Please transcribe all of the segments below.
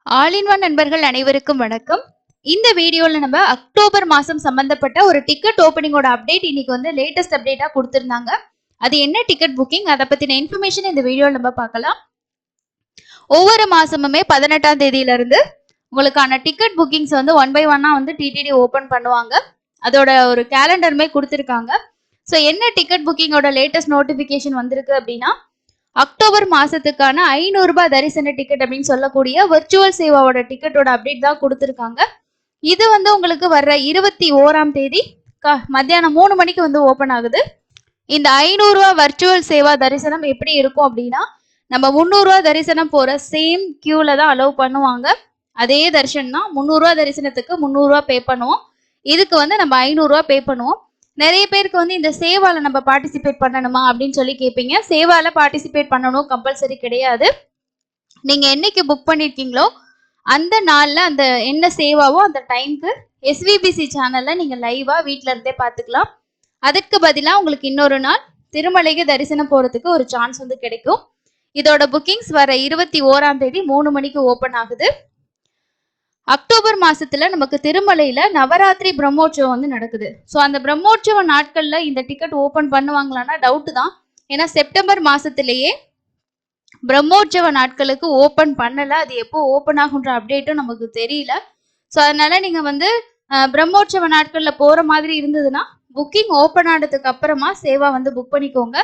All in one நண்பர்கள் அனைவருக்கும் வணக்கம். இந்த வீடியோல நம்ம அக்டோபர் மாசம் சம்பந்தப்பட்ட ஒரு டிக்கெட் ஓபனிங்கோட அப்டேட் இன்னைக்கு வந்து லேட்டஸ்ட் அப்டேட்டா கொடுத்திருந்தாங்க. அது என்ன டிக்கெட் புக்கிங் அதை பத்தின இன்ஃபர்மேஷன் இந்த வீடியோல நம்ம பார்க்கலாம். ஒவ்வொரு மாசமுமே 18ஆம் தேதியில இருந்து உங்களுக்கான டிக்கெட் புக்கிங்ஸ் வந்து ஒன் பை ஒன்னா வந்து டிடிடி ஓபன் பண்ணுவாங்க. அதோட ஒரு கேலண்டருமே கொடுத்திருக்காங்க. ஸோ என்ன டிக்கெட் புக்கிங்கோட லேட்டஸ்ட் நோட்டிபிகேஷன் வந்திருக்கு அப்படின்னா, அக்டோபர் மாசத்துக்கான 500 ரூபாய் தரிசன டிக்கெட் அப்படின்னு சொல்லக்கூடிய விர்ச்சுவல் சேவாவோட டிக்கெட்டோட அப்டேட் தான் கொடுத்திருக்காங்க. இது வந்து உங்களுக்கு வர்ற 21ஆம் தேதி மத்தியானம் 3 மணிக்கு வந்து ஓபன் ஆகுது. இந்த 500 ரூபாய் வர்ச்சுவல் சேவா தரிசனம் எப்படி இருக்கும் அப்படின்னா, நம்ம 300 ரூபாய் தரிசனம் போற சேம் கியூல தான் அலோவ் பண்ணுவாங்க. அதே தரிசனம் தான். 300 ரூபாய் தரிசனத்துக்கு 300 ரூபாய் பே பண்ணுவோம். இதுக்கு வந்து நம்ம 500 ரூபாய் பே பண்ணுவோம். நிறைய பேருக்கு வந்து இந்த சேவால நம்ம பார்ட்டிசிபேட் பண்ணணுமா அப்படின்னு சொல்லி கேட்பீங்க. சேவால பார்ட்டிசிபேட் பண்ணணும் கம்பல்சரி கிடையாது. நீங்க என்னைக்கு புக் பண்ணிருக்கீங்களோ அந்த நாள்ல அந்த என்ன சேவாவோ அந்த டைம்க்கு எஸ்விபிசி சேனல்ல நீங்க லைவா வீட்ல இருந்தே பார்த்துக்கலாம். அதற்கு பதிலா உங்களுக்கு இன்னொரு நாள் திருமலைக்கு தரிசனம் போறதுக்கு ஒரு சான்ஸ் வந்து கிடைக்கும். இதோட புக்கிங்ஸ் வர 21ஆம் தேதி 3 மணிக்கு ஓபன் ஆகுது. அக்டோபர் மாசத்துல நமக்கு திருமலையில நவராத்திரி பிரம்மோற்சவம் வந்து நடக்குது. ஸோ அந்த பிரம்மோற்சவ நாட்கள்ல இந்த டிக்கெட் ஓபன் பண்ணுவாங்களான்னா டவுட் தான். ஏன்னா செப்டம்பர் மாசத்திலேயே பிரம்மோற்சவ நாட்களுக்கு ஓபன் பண்ணல. அது எப்போ ஓபன் ஆகுன்ற அப்டேட்டும் நமக்கு தெரியல. ஸோ அதனால நீங்க வந்து பிரம்மோற்சவ நாட்கள்ல போற மாதிரி இருந்ததுன்னா புக்கிங் ஓபன் ஆனதுக்கு அப்புறமா சேவா வந்து புக் பண்ணிக்கோங்க.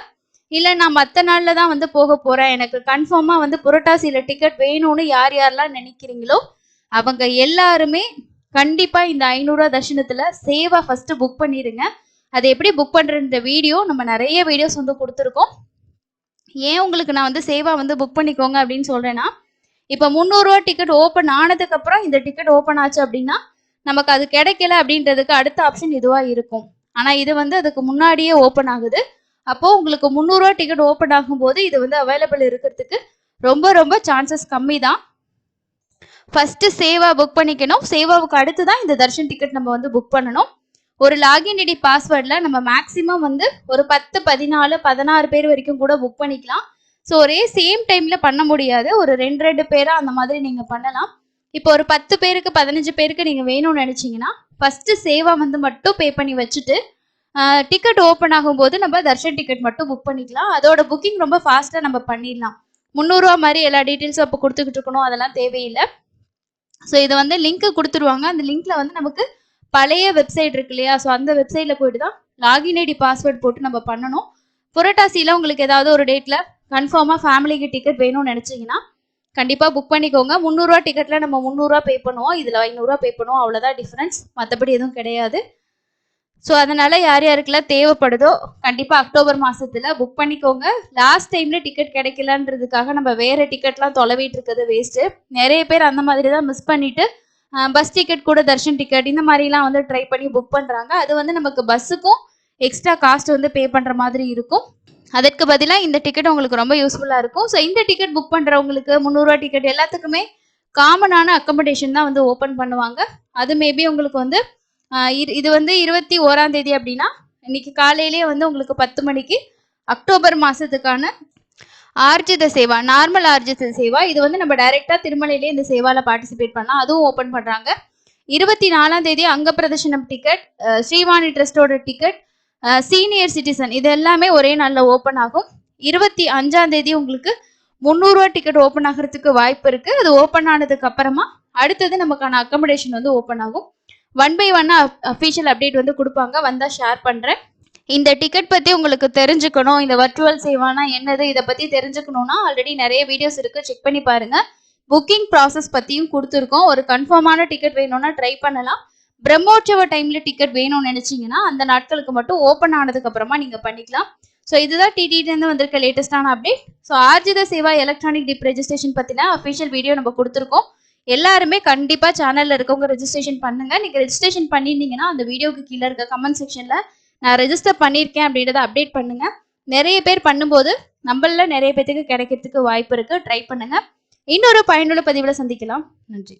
இல்லை நான் மற்ற நாள்ல தான் வந்து போக போறேன், எனக்கு கன்ஃபார்மா வந்து புரட்டாசியில டிக்கெட் வேணும்னு யார் யாரெல்லாம் நினைக்கிறீங்களோ அவங்க எல்லாருமே கண்டிப்பா இந்த 500 ரூபாய் தர்ஷனத்துல சேவா ஃபர்ஸ்ட் புக் பண்ணிருங்க. அதை எப்படி புக் பண்ற வீடியோ நம்ம நிறைய வீடியோஸ் வந்து கொடுத்துருக்கோம். ஏன் உங்களுக்கு நான் வந்து சேவா வந்து புக் பண்ணிக்கோங்க அப்படின்னு சொல்றேன்னா, இப்போ 300 ரூபாய் டிக்கெட் ஓப்பன் ஆனதுக்கு அப்புறம் இந்த டிக்கெட் ஓப்பன் ஆச்சு அப்படின்னா நமக்கு அது கிடைக்கல அப்படின்றதுக்கு அடுத்த ஆப்ஷன் இதுவா இருக்கும். ஆனா இது வந்து அதுக்கு முன்னாடியே ஓப்பன் ஆகுது. அப்போ உங்களுக்கு 300 ரூபாய் டிக்கெட் ஓப்பன் ஆகும்போது இது வந்து அவைலபிள் இருக்கிறதுக்கு ரொம்ப ரொம்ப சான்சஸ் கம்மி தான். ஃபர்ஸ்ட் சேவா புக் பண்ணிக்கணும். சேவாவுக்கு அடுத்து தான் இந்த தர்ஷன் டிக்கெட் நம்ம வந்து புக் பண்ணணும். ஒரு லாகின் ஐடி பாஸ்வேர்டில் நம்ம மேக்ஸிமம் வந்து ஒரு 10, 14, 16 பேர் வரைக்கும் கூட புக் பண்ணிக்கலாம். ஸோ ஒரே சேம் டைமில் பண்ண முடியாது. ஒரு 2 பேராக அந்த மாதிரி நீங்கள் பண்ணலாம். இப்போ ஒரு 10 பேருக்கு 15 பேருக்கு நீங்கள் வேணும்னு நினச்சிங்கன்னா ஃபர்ஸ்ட் சேவா வந்து மட்டும் பே பண்ணி வச்சுட்டு டிக்கெட் ஓப்பன் ஆகும்போது நம்ம தர்ஷன் டிக்கெட் மட்டும் புக் பண்ணிக்கலாம். அதோட புக்கிங் ரொம்ப ஃபாஸ்ட்டாக நம்ம பண்ணிடலாம். 300 ரூபா மாதிரி எல்லா டீட்டெயில்ஸும் அப்போ கொடுத்துக்கிட்டு இருக்கணும், அதெல்லாம் தேவையில்லை. ஸோ இதை வந்து லிங்க் கொடுத்துருவாங்க. அந்த லிங்க்ல வந்து நமக்கு பழைய வெப்சைட் இருக்கு இல்லையா, ஸோ அந்த வெப்சைட்ல போயிட்டு தான் லாகின் ஐடி பாஸ்வேர்ட் போட்டு நம்ம பண்ணணும். புரட்டாசியில உங்களுக்கு ஏதாவது ஒரு டேட்ல கன்ஃபார்மா ஃபேமிலிக்கு டிக்கெட் வேணும்னு நினைச்சீங்கன்னா கண்டிப்பா புக் பண்ணிக்கோங்க. 300 ரூபா டிக்கெட்ல நம்ம 300 ரூபா பே பண்ணுவோம், இதுல 500 ரூபா பே பண்ணுவோம், அவ்வளவுதான் டிஃபரன்ஸ், மற்றபடி எதுவும் கிடையாது. ஸோ அதனால யார் யாருக்கெல்லாம் தேவைப்படுதோ கண்டிப்பா அக்டோபர் மாசத்துல புக் பண்ணிக்கோங்க. லாஸ்ட் டைம்ல டிக்கெட் கிடைக்கலன்றதுக்காக நம்ம வேற டிக்கெட்லாம் தொலைவிட்டு இருக்கிறது வேஸ்ட். நிறைய பேர் அந்த மாதிரி தான் மிஸ் பண்ணிட்டு பஸ் டிக்கெட் கூட தர்ஷன் டிக்கெட் இந்த மாதிரிலாம் வந்து ட்ரை பண்ணி புக் பண்றாங்க. அது வந்து நமக்கு பஸ்ஸுக்கும் எக்ஸ்ட்ரா காஸ்ட் வந்து பே பண்ற மாதிரி இருக்கும். அதற்கு பதிலாக இந்த டிக்கெட் உங்களுக்கு ரொம்ப யூஸ்ஃபுல்லா இருக்கும். ஸோ இந்த டிக்கெட் புக் பண்றவங்களுக்கு 300 ரூபா டிக்கெட் எல்லாத்துக்குமே காமனான அக்கமடேஷன் தான் வந்து ஓப்பன் பண்ணுவாங்க. அது மேபி உங்களுக்கு வந்து இது வந்து 21ஆம் தேதி அப்படின்னா இன்னைக்கு காலையிலேயே வந்து உங்களுக்கு 10 மணிக்கு அக்டோபர் மாசத்துக்கான ஆர்ஜித சேவா, நார்மல் ஆர்ஜித சேவா, இது வந்து நம்ம டைரக்டா திருமலையிலேயே இந்த சேவால பார்ட்டிசிபேட் பண்ணலாம், அதுவும் ஓப்பன் பண்றாங்க. 24ஆம் தேதி அங்க பிரதர்ஷனம் டிக்கெட், ஸ்ரீவாணி ட்ரஸ்டோட டிக்கெட், சீனியர் சிட்டிசன், இது எல்லாமே ஒரே நாள்ல ஓப்பன் ஆகும். 25ஆம் தேதி உங்களுக்கு 300 ரூபா டிக்கெட் ஓப்பன் ஆகிறதுக்கு வாய்ப்பு இருக்கு. அது ஓப்பன் ஆனதுக்கு அப்புறமா அடுத்தது நமக்கான அக்கமடேஷன் வந்து ஓப்பன் ஆகும். 1 by 1 அஃபீஷியல் அப்டேட் வந்து கொடுப்பாங்க, வந்தா ஷேர் பண்றேன். இந்த டிக்கெட் பத்தி உங்களுக்கு தெரிஞ்சுக்கணும், இந்த வர்ச்சுவல் சேவானா என்னது, இதை பத்தி தெரிஞ்சுக்கணும்னா ஆல்ரெடி நிறைய வீடியோஸ் இருக்கு, செக் பண்ணி பாருங்க. புக்கிங் ப்ராசஸ் பத்தியும் கொடுத்துருக்கோம். ஒரு கன்ஃபார்மான டிக்கெட் வேணும்னா ட்ரை பண்ணலாம். பிரம்மோற்சவ டைம்ல டிக்கெட் வேணும்னு நினைச்சீங்கன்னா அந்த நாட்களுக்கு மட்டும் ஓப்பன் ஆனதுக்கு அப்புறமா நீங்க பண்ணிக்கலாம். ஸோ இதுதான் டிடிடிலேருந்து வந்திருக்க லேட்டஸ்டான update. So Arjitha Seva electronic dip registration பத்தின அஃபிஷியல் வீடியோ நம்ம கொடுத்துருக்கோம். எல்லாருமே கண்டிப்பா சேனல்ல இருக்கவங்க ரெஜிஸ்ட்ரேஷன் பண்ணுங்க. நீங்க ரெஜிஸ்ட்ரேஷன் பண்ணிருந்தீங்கன்னா அந்த வீடியோக்கு கீழே இருக்க கமெண்ட் செக்ஷன்ல நான் ரெஜிஸ்டர் பண்ணியிருக்கேன் அப்படின்றத அப்டேட் பண்ணுங்க. நிறைய பேர் பண்ணும்போது நம்மள நிறைய பேருக்கு கிடைக்கிறதுக்கு வாய்ப்பு இருக்கு, ட்ரை பண்ணுங்க. இன்னொரு பயனுள்ள பதிவில் சந்திக்கலாம். நன்றி.